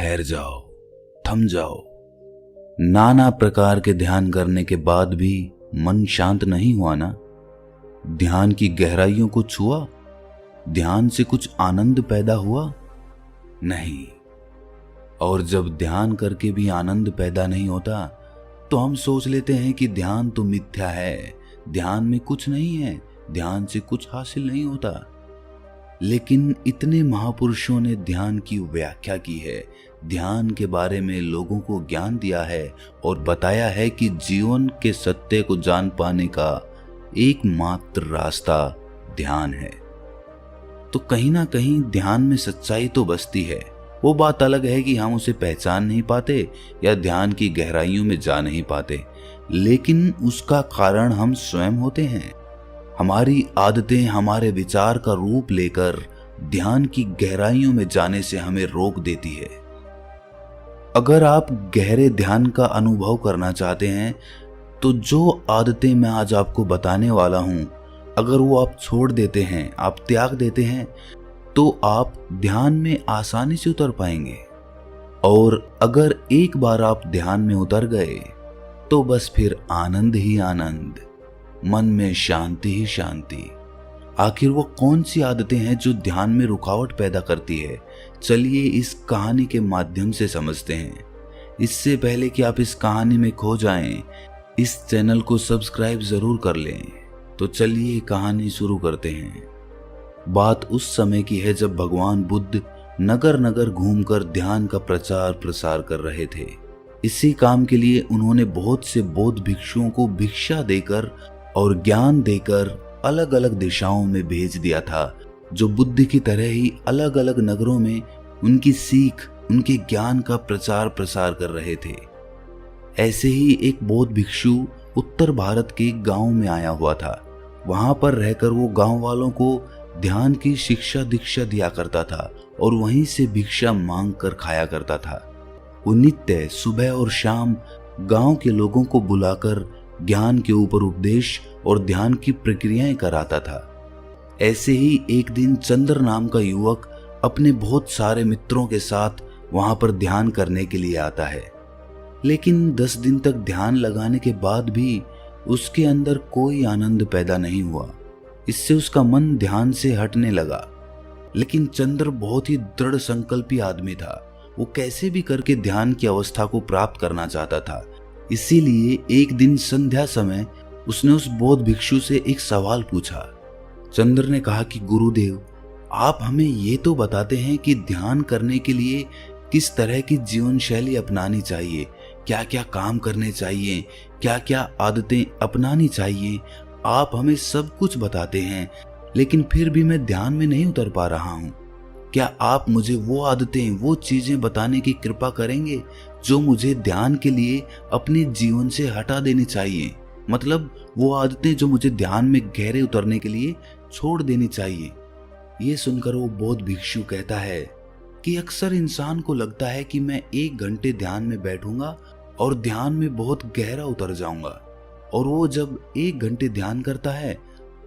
ठहर जाओ, थम जाओ। नाना प्रकार के ध्यान करने के बाद भी मन शांत नहीं हुआ ना? ध्यान की गहराइयों को छुआ? ध्यान से कुछ आनंद पैदा हुआ? नहीं। और जब ध्यान करके भी आनंद पैदा नहीं होता तो हम सोच लेते हैं कि ध्यान तो मिथ्या है, ध्यान में कुछ नहीं है, ध्यान से कुछ हासिल नहीं होता। लेकिन इतने महापुरुषों ने ध्यान की व्याख्या की है, ध्यान के बारे में लोगों को ज्ञान दिया है और बताया है कि जीवन के सत्य को जान पाने का एकमात्र रास्ता ध्यान है। तो कहीं ना कहीं ध्यान में सच्चाई तो बसती है। वो बात अलग है कि हम उसे पहचान नहीं पाते या ध्यान की गहराइयों में जा नहीं पाते, लेकिन उसका कारण हम स्वयं होते हैं। हमारी आदतें हमारे विचार का रूप लेकर ध्यान की गहराइयों में जाने से हमें रोक देती है। अगर आप गहरे ध्यान का अनुभव करना चाहते हैं तो जो आदतें मैं आज आपको बताने वाला हूं, अगर वो आप छोड़ देते हैं, आप त्याग देते हैं, तो आप ध्यान में आसानी से उतर पाएंगे। और अगर एक बार आप ध्यान में उतर गए तो बस फिर आनंद ही आनंद, मन में शांति ही शांति। आखिर वो कौन सी आदतें हैं जो ध्यान में रुकावट पैदा करती है? चलिए इस कहानी के माध्यम से समझते हैं। इससे पहले कि आप इस कहानी में खो जाएं, इस चैनल को सब्सक्राइब जरूर कर लें। तो चलिए कहानी शुरू करते हैं। बात उस समय की है जब भगवान बुद्ध नगर नगर घूमकर ध्यान का प्रचार प्रसार कर रहे थे। इसी काम के लिए उन्होंने बहुत से बौद्ध भिक्षुओं को भिक्षा देकर और ज्ञान देकर अलग अलग दिशाओं में भेज दिया था, जो बुद्ध की तरह ही अलग अलग नगरों में उनकी सीख, उनके ज्ञान का प्रचार प्रसार कर रहे थे। ऐसे ही एक बौद्ध भिक्षु उत्तर भारत के गांव में आया हुआ था। वहां पर रहकर वो गांव वालों को ध्यान की शिक्षा दीक्षा दिया करता था और वहीं से भिक्षा मांग कर खाया करता था। वो नित्य सुबह और शाम गांव के लोगों को बुलाकर ज्ञान के ऊपर उपदेश और ध्यान की प्रक्रियाएं कराता था। ऐसे ही एक दिन चंद्र नाम का युवक अपने बहुत सारे मित्रों के साथ वहां पर ध्यान करने के लिए आता है। लेकिन 10 दिन तक ध्यान लगाने के बाद भी उसके अंदर कोई आनंद पैदा नहीं हुआ। इससे उसका मन ध्यान से हटने लगा। लेकिन चंद्र बहुत ही दृढ़ संकल्पी आदमी था। वो कैसे भी करके ध्यान की अवस्था को प्राप्त करना चाहता था। इसीलिए एक दिन संध्या समय उसने उस बौद्ध भिक्षु से एक सवाल पूछा। चंद्र ने कहा कि गुरुदेव, आप हमें ये तो बताते हैं कि ध्यान करने के लिए किस तरह की जीवन शैली अपनानी चाहिए, क्या क्या काम करने चाहिए, क्या क्या आदतें अपनानी चाहिए। आप हमें सब कुछ बताते हैं, लेकिन फिर भी मैं ध्यान में नहीं उतर पा रहा हूँ। क्या आप मुझे वो आदतें, वो चीजें बताने की कृपा करेंगे जो मुझे ध्यान के लिए अपने जीवन से हटा देनी चाहिए? मतलब वो आदतें जो मुझे ध्यान में गहरे उतरने के लिए छोड़ देनी चाहिए। ये सुनकर वो बौद्ध भिक्षु कहता है कि अक्सर इंसान को लगता है कि मैं 1 घंटे ध्यान में बैठूंगा और ध्यान में बहुत गहरा उतर जाऊंगा, और वो जब 1 घंटे ध्यान करता है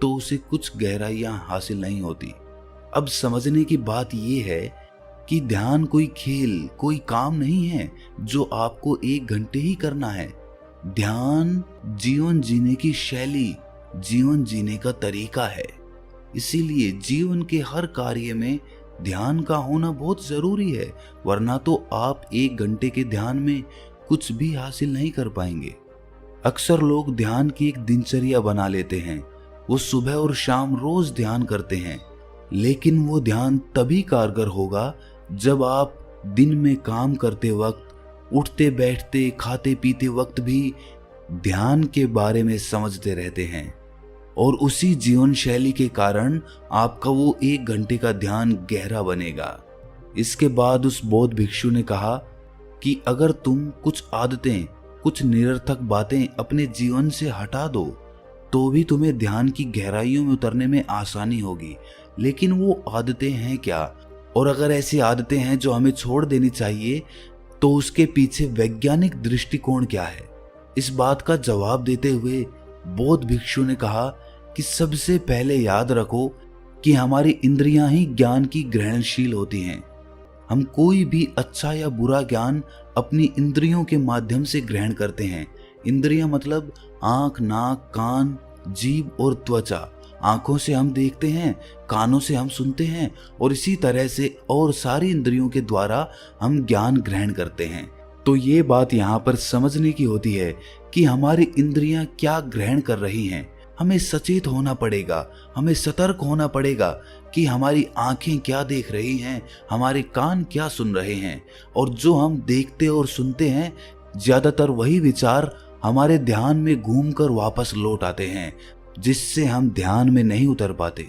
तो उसे कुछ गहराइयां हासिल नहीं होती। अब समझने की बात यह है कि ध्यान कोई खेल, कोई काम नहीं है जो आपको 1 घंटे ही करना है। ध्यान जीवन जीने की शैली, जीवन जीने का तरीका है। इसीलिए जीवन के हर कार्य में ध्यान का होना बहुत जरूरी है, वरना तो आप 1 घंटे के ध्यान में कुछ भी हासिल नहीं कर पाएंगे। अक्सर लोग ध्यान की एक दिनचर्या बना लेते हैं। वो सुबह और शाम रोज ध्यान करते हैं, लेकिन वो ध्यान तभी कारगर होगा जब आप दिन में काम करते वक्त, उठते बैठते, खाते पीते वक्त भी ध्यान के बारे में समझते रहते हैं। और उसी जीवन शैली के कारण आपका वो 1 घंटे का ध्यान गहरा बनेगा। इसके बाद उस बौद्ध भिक्षु ने कहा कि अगर तुम कुछ आदतें, कुछ निरर्थक बातें अपने जीवन से हटा दो तो भी तुम्हें ध्यान की गहराइयों में उतरने में आसानी होगी। लेकिन वो आदतें हैं क्या? और अगर ऐसी आदतें हैं जो हमें छोड़ देनी चाहिए तो उसके पीछे वैज्ञानिक दृष्टिकोण क्या है? इस बात का जवाब देते हुए बौद्ध भिक्षु ने कहा कि सबसे पहले याद रखो कि हमारी इंद्रियां ही ज्ञान की ग्रहणशील होती हैं। हम कोई भी अच्छा या बुरा ज्ञान अपनी इंद्रियों के माध्यम से ग्रहण करते हैं। इंद्रियां मतलब आंख, नाक, कान, जीभ और त्वचा। आंखों से हम देखते हैं, कानों से हम सुनते हैं और इसी तरह से और सारी इंद्रियों के द्वारा हम ज्ञान ग्रहण करते हैं। तो ये बात यहाँ पर समझने की होती है कि हमारी इंद्रियां क्या ग्रहण कर रही हैं। हमें सचेत होना पड़ेगा, हमें सतर्क होना पड़ेगा कि हमारी आंखें क्या देख रही हैं, हमारे कान क्या सुन रहे हैं। और जो हम देखते और सुनते हैं, ज्यादातर वही विचार हमारे ध्यान में घूमकर वापस लौट आते हैं, जिससे हम ध्यान में नहीं उतर पाते।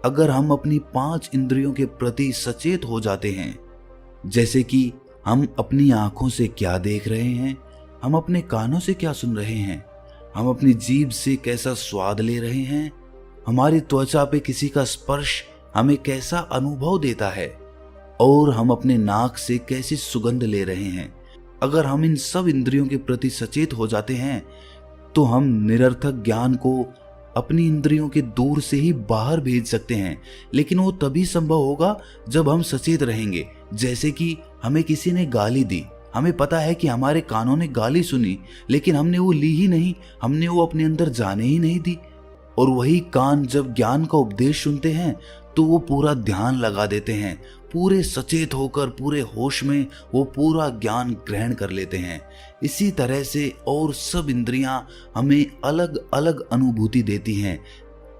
अगर हम अपनी 5 इंद्रियों के प्रति सचेत हो जाते हैं, जैसे कि हम अपनी आंखों से क्या देख रहे हैं, हम अपने कानों से क्या सुन रहे हैं, हम अपनी जीभ से कैसा स्वाद ले रहे हैं, हमारी त्वचा पे किसी का स्पर्श हमें कैसा अनुभव देता है और हम अपने नाक से कैसी सुगंध ले रहे हैं। अगर हम इन सब इंद्रियों के प्रति सचेत हो जाते हैं तो हम निरर्थक ज्ञान को अपनी इंद्रियों के दूर से ही बाहर भेज सकते हैं। लेकिन वो तभी संभव होगा जब हम सचेत रहेंगे। जैसे कि हमें किसी ने गाली दी, हमें पता है कि हमारे कानों ने गाली सुनी, लेकिन हमने वो ली ही नहीं, हमने वो अपने अंदर जाने ही नहीं दी। और वही कान जब ज्ञान का उपदेश सुनते हैं तो वो पूरा ध्यान लगा देते हैं, पूरे सचेत होकर पूरे होश में वो पूरा ज्ञान ग्रहण कर लेते हैं। इसी तरह से और सब इंद्रियां हमें अलग अलग अनुभूति देती हैं।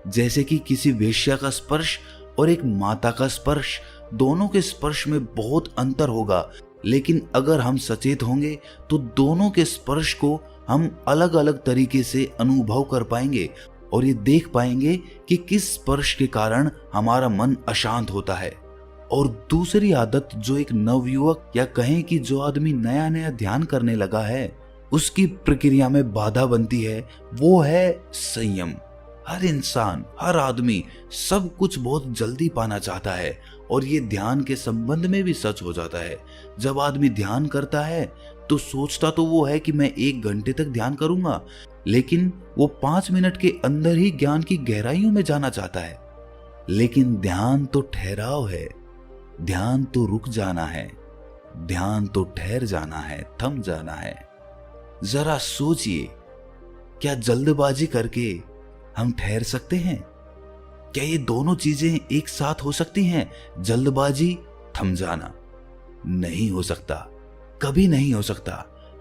जैसे कि किसी वेश्या का स्पर्श और एक माता का स्पर्श, दोनों के स्पर्श में बहुत अंतर होगा, लेकिन अगर हम सचेत होंगे तो दोनों के स्पर्श को हम अलग अलग तरीके से अनुभव कर पाएंगे और ये देख पाएंगे कि किस स्पर्श के कारण हमारा मन अशांत होता है। और दूसरी आदत जो एक नवयुवक या कहें कि जो आदमी नया नया ध्यान करने लगा है, उसकी प्रक्रिया में बाधा बनती है, वो है संयम। हर इंसान, हर आदमी सब कुछ बहुत जल्दी पाना चाहता है और ये ध्यान के संबंध में भी सच हो जाता है। जब आदमी ध्यान करता है तो सोचता तो वो है कि मैं 1 घंटे तक ध्यान करूंगा, लेकिन वो 5 मिनट के अंदर ही ज्ञान की गहराइयों में जाना चाहता है। लेकिन ध्यान तो ठहराव है, ध्यान तो रुक जाना है, ध्यान तो ठहर जाना है, थम जाना है। जरा सोचिए, क्या जल्दबाजी करके हम ठहर सकते हैं? क्या ये दोनों चीजें एक साथ हो सकती हैं? जल्दबाजी, थम जाना? नहीं हो सकता, कभी नहीं हो सकता।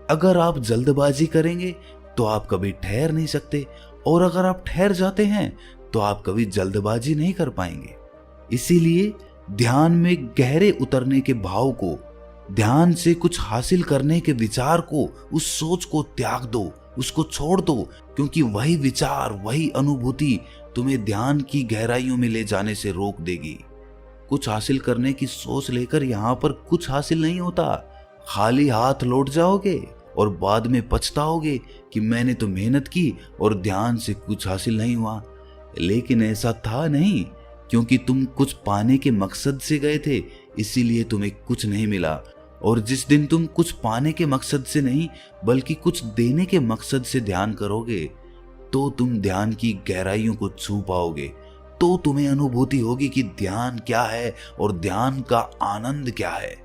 अगर आप जल्दबाजी करेंगे तो आप कभी ठहर नहीं सकते, और अगर आप ठहर जाते हैं तो आप कभी जल्दबाजी नहीं कर पाएंगे। इसीलिए ध्यान में गहरे उतरने के भाव को, ध्यान से कुछ हासिल करने के विचार को, उस सोच को त्याग दो, उसको छोड़ दो, क्योंकि वही विचार, वही अनुभूति तुम्हें ध्यान की गहराइयों में ले जाने से रोक देगी। कुछ हासिल करने की सोच लेकर यहाँ पर कुछ हासिल नहीं होता। खाली हाथ लौट जाओगे और बाद में पछताओगे कि मैंने तो मेहनत की और ध्यान से कुछ हासिल नहीं हुआ। लेकिन ऐसा था नहीं, क्योंकि तुम कुछ पाने के मकसद से गए थे, इसीलिए तुम्हें कुछ नहीं मिला। और जिस दिन तुम कुछ पाने के मकसद से नहीं बल्कि कुछ देने के मकसद से ध्यान करोगे तो तुम ध्यान की गहराइयों को छू पाओगे। तो तुम्हें अनुभूति होगी कि ध्यान क्या है और ध्यान का आनंद क्या है।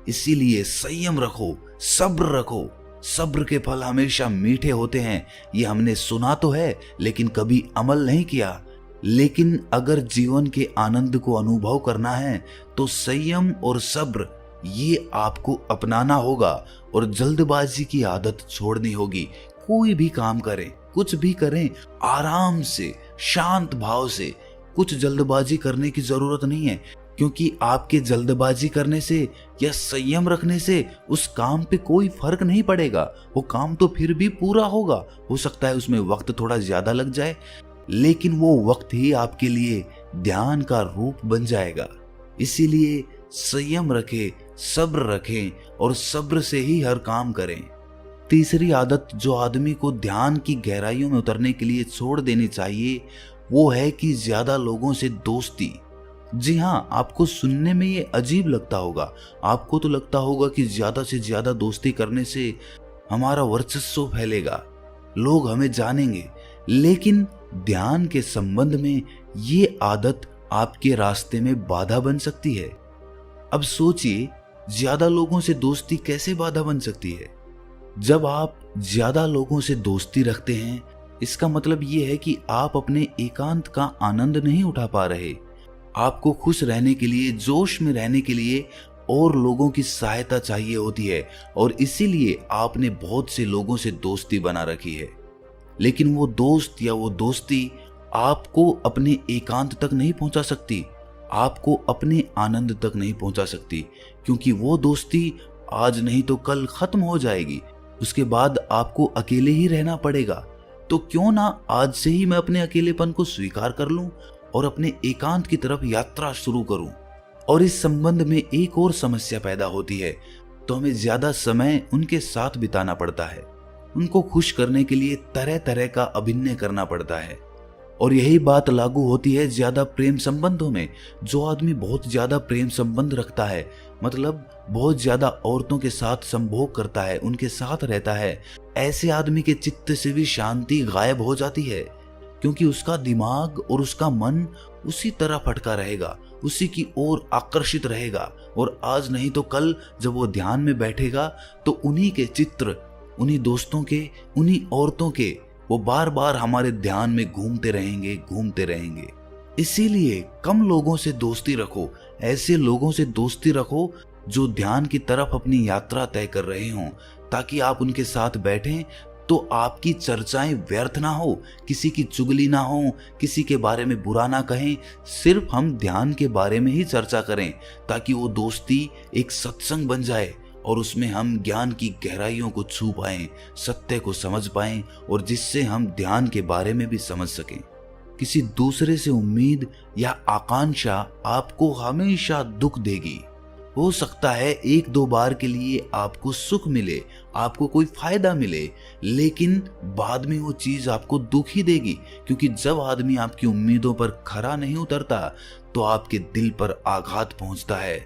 इसीलिए संयम रखो, सब्र रखो। सब्र के फल हमेशा मीठे होते हैं। ये हमने सुना तो है लेकिन कभी अमल नहीं किया। लेकिन अगर जीवन के आनंद को अनुभव करना है तो संयम और सब्र ये आपको अपनाना होगा और जल्दबाजी की आदत छोड़नी होगी। कोई भी काम करें, कुछ भी करें, आराम से, शांत भाव से। कुछ जल्दबाजी करने की जरूरत नहीं है, क्योंकि आपके जल्दबाजी करने से या संयम रखने से उस काम पे कोई फर्क नहीं पड़ेगा। वो काम तो फिर भी पूरा होगा। हो सकता है उसमें वक्त थोड़ा ज्यादा लग जाए, लेकिन वो वक्त ही आपके लिए ध्यान का रूप बन जाएगा। इसीलिए संयम रखें, सब्र रखें और सब्र से ही हर काम करें। तीसरी आदत जो आदमी को ध्यान की गहराइयों में उतरने के लिए छोड़ देनी चाहिए वो है कि ज्यादा लोगों से दोस्ती। जी हाँ, आपको सुनने में ये अजीब लगता होगा। आपको तो लगता होगा कि ज्यादा से ज्यादा दोस्ती करने से हमारा वर्चस्व फैलेगा, लोग हमें जानेंगे। लेकिन ध्यान के संबंध में ये आदत आपके रास्ते में बाधा बन सकती है। अब सोचिए, ज्यादा लोगों से दोस्ती कैसे बाधा बन सकती है? जब आप ज्यादा लोगों से दोस्ती रखते हैं, इसका मतलब ये है कि आप अपने एकांत का आनंद नहीं उठा पा रहे। आपको खुश रहने के लिए, जोश में रहने के लिए और लोगों की सहायता चाहिए होती है, और इसीलिए आपने बहुत से लोगों से दोस्ती बना रखी है। लेकिन वो दोस्त या वो दोस्ती आपको अपने एकांत तक नहीं पहुंचा सकती, आपको अपने आनंद तक नहीं पहुंचा सकती, क्योंकि वो दोस्ती आज नहीं तो कल खत्म हो जाएगी। उसके बाद आपको अकेले ही रहना पड़ेगा। तो क्यों ना आज से ही मैं अपने अकेलेपन को स्वीकार कर लूं और अपने एकांत की तरफ यात्रा शुरू करूं। और इस संबंध में एक और समस्या पैदा होती है, तो हमें ज्यादा समय उनके साथ बिताना पड़ता है। उनको खुश करने के लिए तरह तरह का अभिनय करना पड़ता है। और यही बात लागू होती है ज्यादा प्रेम संबंधों में। जो आदमी बहुत ज्यादा प्रेम संबंध रखता है, मतलब बहुत ज्यादा औरतों के साथ संभोग करता है, उनके साथ रहता है, ऐसे आदमी के चित्त से भी शांति गायब हो जाती है, क्योंकि उसका दिमाग और उसका मन उसी तरफ भटका रहेगा, उसी की ओर आकर्षित रहेगा। और आज नहीं तो कल जब वो ध्यान में बैठेगा तो उन्हीं के चित्र, उन्हीं दोस्तों के, उन्हीं औरतों के वो बार बार हमारे ध्यान में घूमते रहेंगे। इसीलिए कम लोगों से दोस्ती रखो, ऐसे लोगों से दोस्ती रखो जो ध्यान की तरफ अपनी यात्रा तय कर रहे हों, ताकि आप उनके साथ बैठें तो आपकी चर्चाएं व्यर्थ ना हो, किसी की चुगली ना हो, किसी के बारे में बुरा ना कहें, सिर्फ हम ध्यान के बारे में ही चर्चा करें, ताकि वो दोस्ती एक सत्संग बन जाए और उसमें हम ज्ञान की गहराइयों को छू पाएं, सत्य को समझ पाएं, और जिससे हम ध्यान के बारे में भी समझ सकें। किसी दूसरे से उम्मीद या आकांक्षा आपको हमेशा दुख देगी। हो सकता है एक दो बार के लिए आपको सुख मिले, आपको कोई फायदा मिले, लेकिन बाद में वो चीज आपको दुख ही देगी, क्योंकि जब आदमी आपकी उम्मीदों पर खरा नहीं उतरता तो आपके दिल पर आघात पहुंचता है।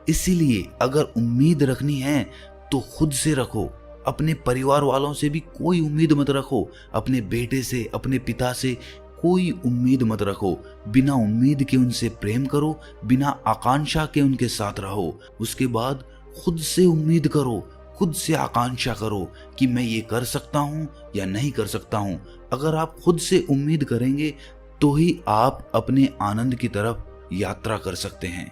इसीलिए अगर उम्मीद रखनी है तो खुद से रखो, अपने परिवार वालों से भी कोई उम्मीद मत रखो, अपने बेटे से, अपने पिता से कोई उम्मीद मत रखो। बिना उम्मीद के उनसे प्रेम करो, बिना आकांक्षा के उनके साथ रहो। उसके बाद खुद से उम्मीद करो, खुद से आकांक्षा करो कि मैं ये कर सकता हूँ या नहीं कर सकता हूँ। अगर आप खुद से उम्मीद करेंगे तो ही आप अपने आनंद की तरफ यात्रा कर सकते हैं।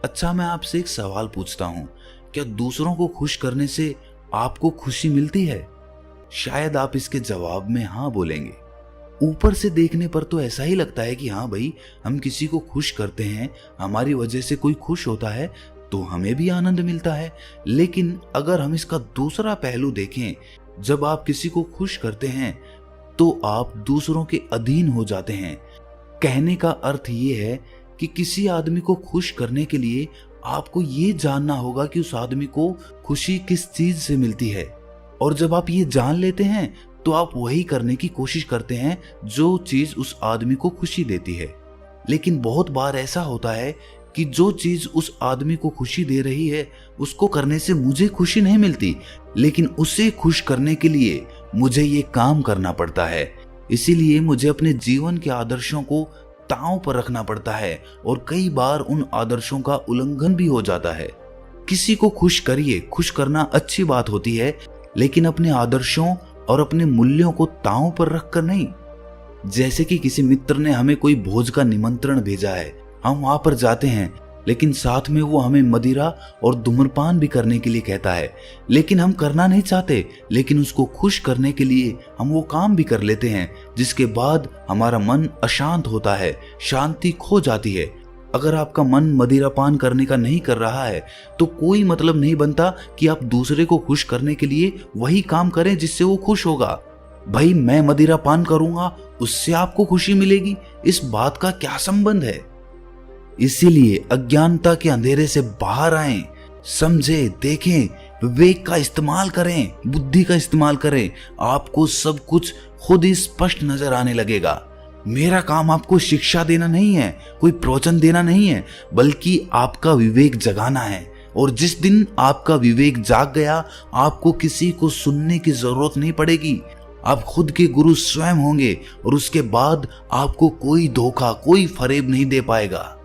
अच्छा, मैं आपसे एक सवाल पूछता हूँ, क्या दूसरों को खुश करने से आपको खुशी मिलती है? शायद आप इसके जवाब में हाँ बोलेंगे। ऊपर से देखने पर तो ऐसा ही लगता है कि हाँ भाई, हम किसी को खुश करते हैं, हमारी वजह से कोई खुश होता है तो हमें भी आनंद मिलता है। लेकिन अगर हम इसका दूसरा पहलू देखें, जब आप किसी को खुश करते हैं तो आप दूसरों के अधीन हो जाते हैं। कहने का अर्थ ये है कि किसी आदमी को खुश करने के लिए आपको ये जानना होगा कि उस आदमी को खुशी किस चीज से मिलती है, और जब आप ये जान लेते हैं तो आप वही करने की कोशिश करते हैं जो चीज उस आदमी को खुशी देती है। लेकिन बहुत बार ऐसा होता है कि जो चीज उस आदमी को खुशी दे रही है उसको करने से मुझे खुशी नहीं मिलती, लेकिन उसे खुश करने के लिए मुझे ये काम करना पड़ता है। इसीलिए मुझे अपने जीवन के आदर्शों को ताव पर रखना पड़ता है, और कई बार उन आदर्शों का उल्लंघन भी हो जाता है। किसी को खुश करिए, खुश करना अच्छी बात होती है, लेकिन अपने आदर्शों और अपने मूल्यों को ताव पर रखकर नहीं। जैसे कि किसी मित्र ने हमें कोई भोज का निमंत्रण भेजा है, हम वहां पर जाते हैं, लेकिन साथ में वो हमें मदिरा और धूम्रपान भी करने के लिए कहता है, लेकिन हम करना नहीं चाहते, लेकिन उसको खुश करने के लिए हम वो काम भी कर लेते हैं, जिसके बाद हमारा मन अशांत होता है, शांति खो जाती है। अगर आपका मन मदिरापान करने का नहीं कर रहा है तो कोई मतलब नहीं बनता कि आप दूसरे को खुश करने के लिए वही काम करें जिससे वो खुश होगा। भाई, मैं मदिरापान करूंगा, उससे आपको खुशी मिलेगी, इस बात का क्या संबंध है? इसीलिए अज्ञानता के अंधेरे से बाहर आएं, समझे, देखें, विवेक का इस्तेमाल करें, बुद्धि का इस्तेमाल करें। आपको सब कुछ खुद ही स्पष्ट नजर आने लगेगा। मेरा काम आपको शिक्षा देना नहीं है, कोई प्रवचन देना नहीं है, बल्कि आपका विवेक जगाना है। और जिस दिन आपका विवेक जाग गया, आपको किसी को सुनने की जरूरत नहीं पड़ेगी। आप खुद के गुरु स्वयं होंगे, और उसके बाद आपको कोई धोखा, कोई फरेब नहीं दे पाएगा।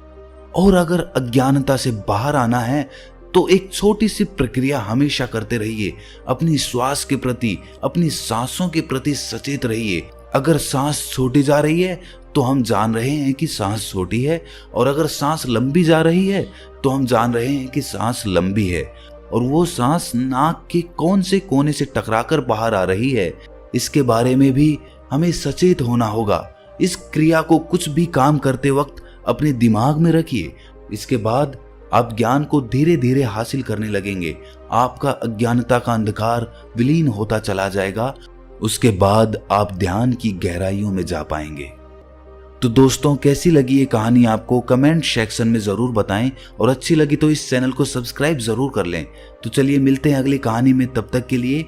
और अगर अज्ञानता से बाहर आना है तो एक छोटी सी प्रक्रिया हमेशा करते रहिए। अपनी श्वास के प्रति, अपनी सांसों के प्रति सचेत रहिए। अगर सांस छोटी जा रही है तो हम जान रहे हैं कि सांस छोटी है, और अगर सांस लंबी जा रही है तो हम जान रहे हैं कि सांस लंबी है। और वो सांस नाक के कौन से कोने से टकराकर बाहर आ रही है, इसके बारे में भी हमें सचेत होना होगा। इस क्रिया को कुछ भी काम करते वक्त अपने दिमाग में रखिए। इसके बाद आप ज्ञान को धीरे धीरे हासिल करने लगेंगे। आपका अज्ञानता का अंधकार विलीन होता चला जाएगा। उसके बाद आप ध्यान की गहराइयों में जा पाएंगे। तो दोस्तों, कैसी लगी ये कहानी आपको कमेंट सेक्शन में जरूर बताएं, और अच्छी लगी तो इस चैनल को सब्सक्राइब जरूर कर लें। तो चलिए मिलते हैं अगली कहानी में, तब तक के लिए